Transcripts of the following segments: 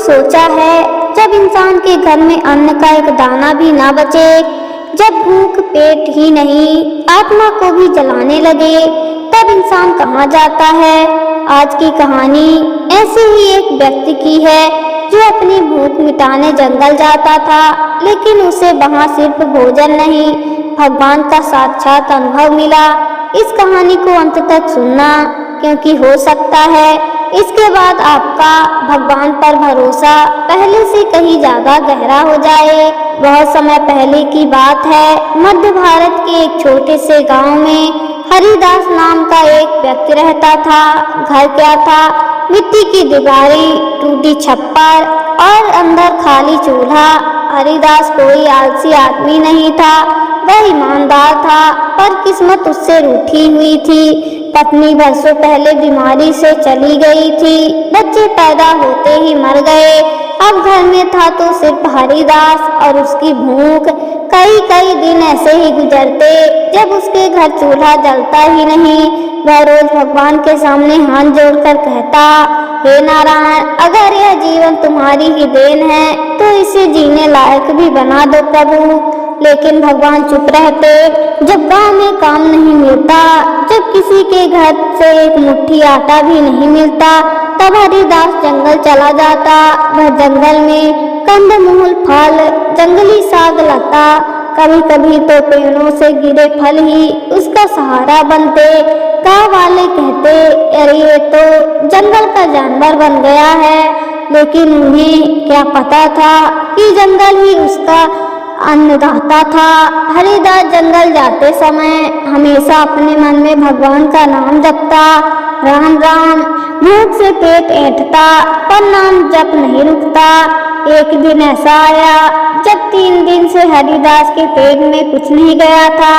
सोचा है जब इंसान के घर में अन्न का एक दाना भी ना बचे, जब भूख पेट ही नहीं आत्मा को भी जलाने लगे, तब इंसान कहाँ जाता है। आज की कहानी ऐसे ही एक व्यक्ति की है जो अपनी भूख मिटाने जंगल जाता था, लेकिन उसे वहाँ सिर्फ भोजन नहीं भगवान का साक्षात अनुभव मिला। इस कहानी को अंत तक सुनना, क्योंकि हो सकता है इसके बाद आपका भगवान पर भरोसा पहले से कहीं ज्यादा गहरा हो जाए। बहुत समय पहले की बात है, मध्य भारत के एक छोटे से गांव में हरिदास नाम का एक व्यक्ति रहता था। घर क्या था, मिट्टी की दीवारें, टूटी छप्पर और अंदर खाली चूल्हा। हरिदास कोई आलसी आदमी नहीं था, वह ईमानदार था, पर किस्मत उससे रूठी हुई थी। पत्नी बरसों पहले बीमारी से चली गई थी, बच्चे पैदा होते ही मर गए। अब घर में था तो सिर्फ हरिदास और उसकी भूख। कई कई दिन ऐसे ही गुजरते जब उसके घर चूल्हा जलता ही नहीं। वह रोज भगवान के सामने हाथ जोड़कर कहता, हे नारायण, अगर यह जीवन तुम्हारी ही देन है तो इसे जीने लायक भी बना दो प्रभु। लेकिन भगवान चुप रहते। जब गांव में काम नहीं मिलता, जब किसी के घर से एक मुट्ठी आटा भी नहीं मिलता, तब हरिदास जंगल चला जाता। वह जंगल में कंदमूल, फल, जंगली साग, लता, कभी कभी तो पेड़ों से गिरे फल ही उसका सहारा बनते। गांव वाले कहते, अरे ये तो जंगल का जानवर बन गया है। लेकिन उन्हें क्या पता था कि जंगल ही उसका अन्नदाता था। हरिदास जंगल जाते समय हमेशा अपने मन में भगवान का नाम जपता, राम राम। भूख से पेट ऐंठता, पर नाम जप नहीं रुकता। एक दिन ऐसा आया जब 3 दिन से हरिदास के पेट में कुछ नहीं गया था।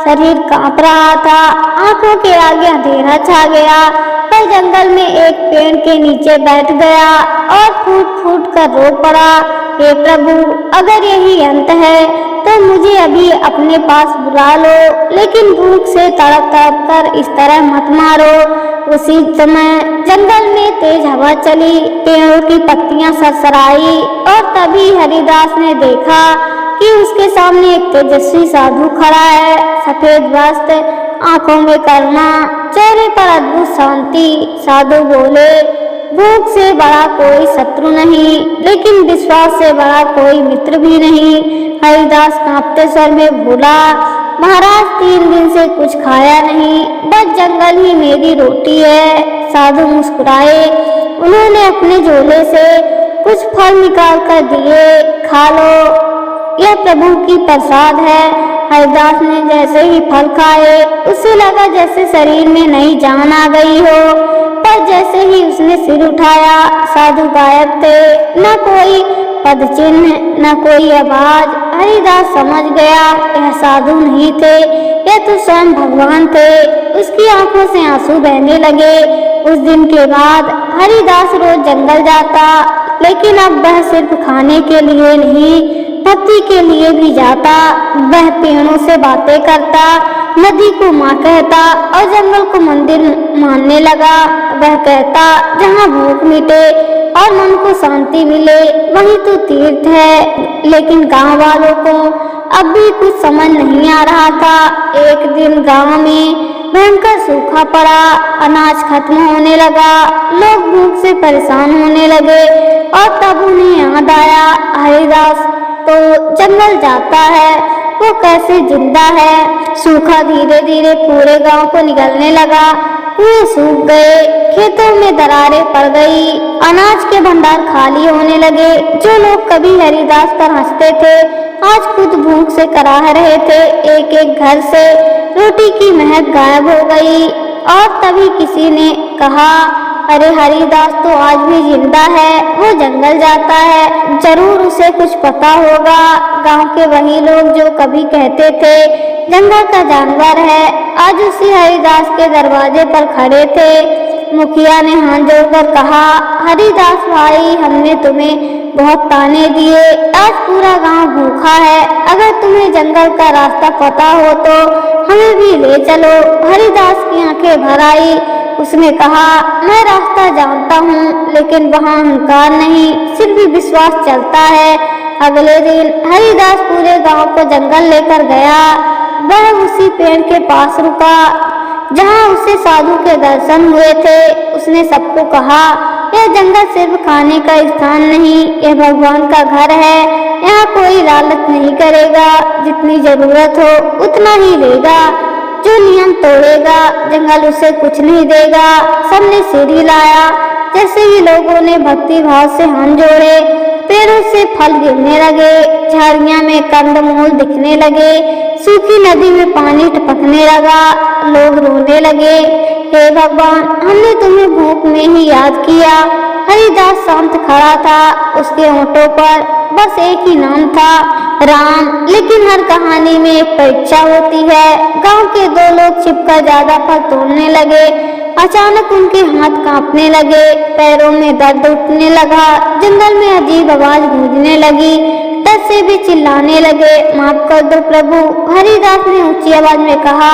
शरीर कांप रहा था, आंखों के आगे अंधेरा छा गया। पर जंगल में एक पेड़ के नीचे बैठ गया और फूट फूट कर रो पड़ा, हे प्रभु, अगर यही अंत है तो मुझे अभी अपने पास बुला लो, लेकिन भूख से तड़प तड़प कर इस तरह मत मारो। उसी समय जंगल में तेज हवा चली, पेड़ों की पत्तियां सरसराई और तभी हरिदास ने देखा कि उसके सामने एक तेजस्वी साधु खड़ा है। सफेद वस्त्र, आंखों में करुणा, चेहरे पर अद्भुत शांति। साधु बोले, भूख से बड़ा कोई शत्रु नहीं, लेकिन विश्वास से बड़ा कोई मित्र भी नहीं। हरिदास कांपते स्वर में बोला, महाराज, 3 दिन से कुछ खाया नहीं, बस जंगल ही मेरी रोटी है। साधु मुस्कुराए। उन्होंने अपने झोले से कुछ फल निकाल कर दिए, खा लो, यह प्रभु की प्रसाद है। हरिदास ने जैसे ही फल खाए, उसे लगा जैसे शरीर में नई जान आ गई हो। पर जैसे ही उसने सिर उठाया, साधु गायब थे। न कोई पद चिन्ह, न कोई आवाज। हरिदास समझ गया यह साधु नहीं थे, यह तो स्वयं भगवान थे। उसकी आंखों से आंसू बहने लगे। उस दिन के बाद हरिदास रोज जंगल जाता, लेकिन अब वह सिर्फ खाने के लिए नहीं, भक्ति के लिए भी जाता। वह पेड़ों से बातें करता, नदी को माँ कहता और जंगल को मंदिर मानने लगा। वह कहता, जहाँ भूख मिटे और मन को शांति मिले वही तो तीर्थ है। लेकिन गांव वालों को अब भी कुछ समझ नहीं आ रहा था। एक दिन गांव में भयंकर सूखा पड़ा, अनाज खत्म होने लगा, लोग भूख से परेशान होने लगे। और तब उन्हें याद आया, हरिदास तो जंगल जाता है, वो कैसे जिंदा है। सूखा धीरे धीरे पूरे गांव को निगलने लगा। कुएं सूख गए, खेतों में दरारें पड़ गई, अनाज के भंडार खाली होने लगे। जो लोग कभी हरिदास पर हंसते थे, आज खुद भूख से कराह रहे थे। एक एक घर से रोटी की महक गायब हो गई। और तभी किसी ने कहा, अरे हरिदास तो आज भी जिंदा है, वो जंगल जाता है, जरूर उसे कुछ पता होगा। गांव के वही लोग जो कभी कहते थे जंगल का जानवर है, आज उसी हरिदास के दरवाजे पर खड़े थे। मुखिया ने हाथ जोड़कर कहा, हरिदास भाई, हमने तुम्हें बहुत ताने दिए, आज पूरा गांव भूखा है। अगर तुम्हें जंगल का रास्ता पता हो तो हमें भी ले चलो। हरिदास की आंखें भर आई। उसने कहा, मैं रास्ता जानता हूँ, लेकिन वहाँ अहंकार नहीं, सिर्फ भी विश्वास चलता है। अगले दिन हरिदास पूरे गांव को जंगल लेकर गया। वह उसी पेड़ के पास रुका जहाँ उसे साधु के दर्शन हुए थे। उसने सबको कहा, यह जंगल सिर्फ खाने का स्थान नहीं, यह भगवान का घर है। यहाँ कोई लालच नहीं करेगा, जितनी जरूरत हो उतना ही लेगा। जो नियम तोड़ेगा जंगल उसे कुछ नहीं देगा। सबने सिर हिलाया। जैसे ही लोगों ने भक्ति भाव से हाथ जोड़े, पेड़ों से फल गिरने लगे, झाड़ियां में कंदमूल दिखने लगे, सूखी नदी में पानी टपकने लगा। लोग रोने लगे, हे भगवान, हमने तुम्हें भूख में ही याद किया। हरिदास शांत खड़ा था। उसके होठों पर बस एक ही नाम था, राम। लेकिन हर कहानी में एक परीक्षा होती है। गांव के दो लोग छिपकर ज्यादा फल तोड़ने लगे। अचानक उनके हाथ कांपने लगे, पैरों में दर्द उठने लगा। जंगल में अजीब आवाज गूंजने लगी। डर से भी चिल्लाने लगे, माफ कर दो प्रभु। हरिदास ने ऊंची आवाज में कहा,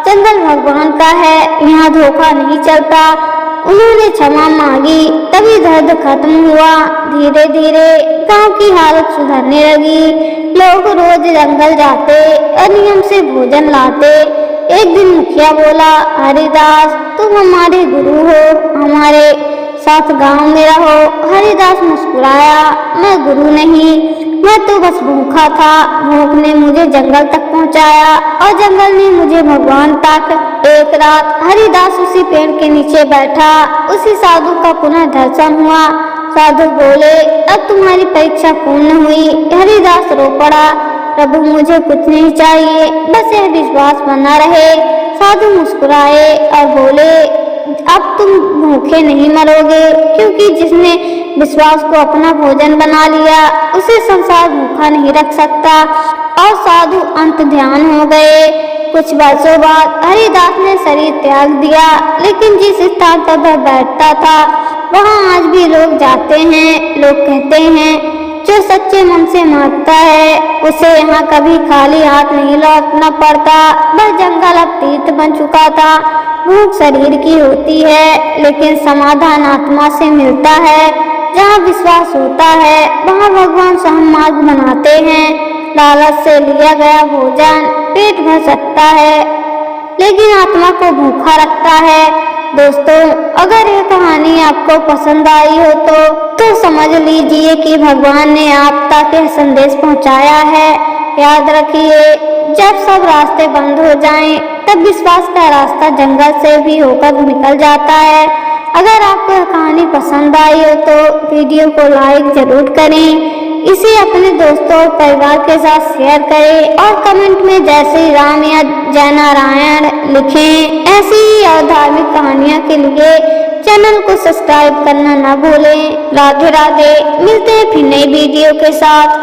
जंगल भगवान का है, यहाँ धोखा नहीं चलता। उन्होंने क्षमा मांगी, तभी दर्द खत्म हुआ। धीरे धीरे गांव की हालत सुधरने लगी। लोग रोज जंगल जाते और नियम से भोजन लाते। एक दिन मुखिया बोला, हरिदास, तुम हमारे गुरु हो, हमारे साथ गांव में रहो। हरिदास मुस्कुराया, मैं गुरु नहीं, मैं तो बस भूखा था। भूख ने मुझे जंगल तक पहुंचाया और जंगल ने मुझे भगवान तक। एक रात हरिदास उसी पेड़ के नीचे बैठा। उसी साधु का पुनः दर्शन हुआ। साधु बोले, अब तुम्हारी परीक्षा पूर्ण हुई। हरिदास रो पड़ा, प्रभु मुझे कुछ नहीं चाहिए, बस यह विश्वास बना रहे। साधु मुस्कुराए और बोले, अब तुम भूखे नहीं मरोगे, क्योंकि जिसने विश्वास को अपना भोजन बना लिया उसे संसार भूखा नहीं रख सकता। और साधु अंत ध्यान हो गए। कुछ वर्षों बाद हरिदास ने शरीर त्याग दिया, लेकिन जिस स्थान पर वह बैठता था वहाँ आज भी लोग जाते हैं। लोग कहते हैं, जो सच्चे मन से मांगता है उसे यहाँ कभी खाली हाथ नहीं लौटना पड़ता। वह जंगल अब तीर्थ बन चुका था। भूख शरीर की होती है, लेकिन समाधान आत्मा से मिलता है। जहाँ विश्वास होता है वहाँ भगवान स्वयं मार्ग बनाते हैं। लालच से लिया गया भोजन पेट भर सकता है, लेकिन आत्मा को भूखा रखता है। दोस्तों, अगर यह कहानी आपको पसंद आई हो तो समझ लीजिए कि भगवान ने आप तक यह संदेश पहुंचाया है। याद रखिए, जब सब रास्ते बंद हो जाएं, तब विश्वास का रास्ता जंगल से भी होकर निकल जाता है। अगर आपको यह कहानी पसंद आई हो तो वीडियो को लाइक जरूर करें, इसे अपने दोस्तों और परिवार के साथ शेयर करें और कमेंट में जय श्री राम या जय नारायण लिखें। ऐसी ही और धार्मिक कहानियों के लिए चैनल को सब्सक्राइब करना ना भूलें। राधे राधे। मिलते हैं फिर नई वीडियो के साथ।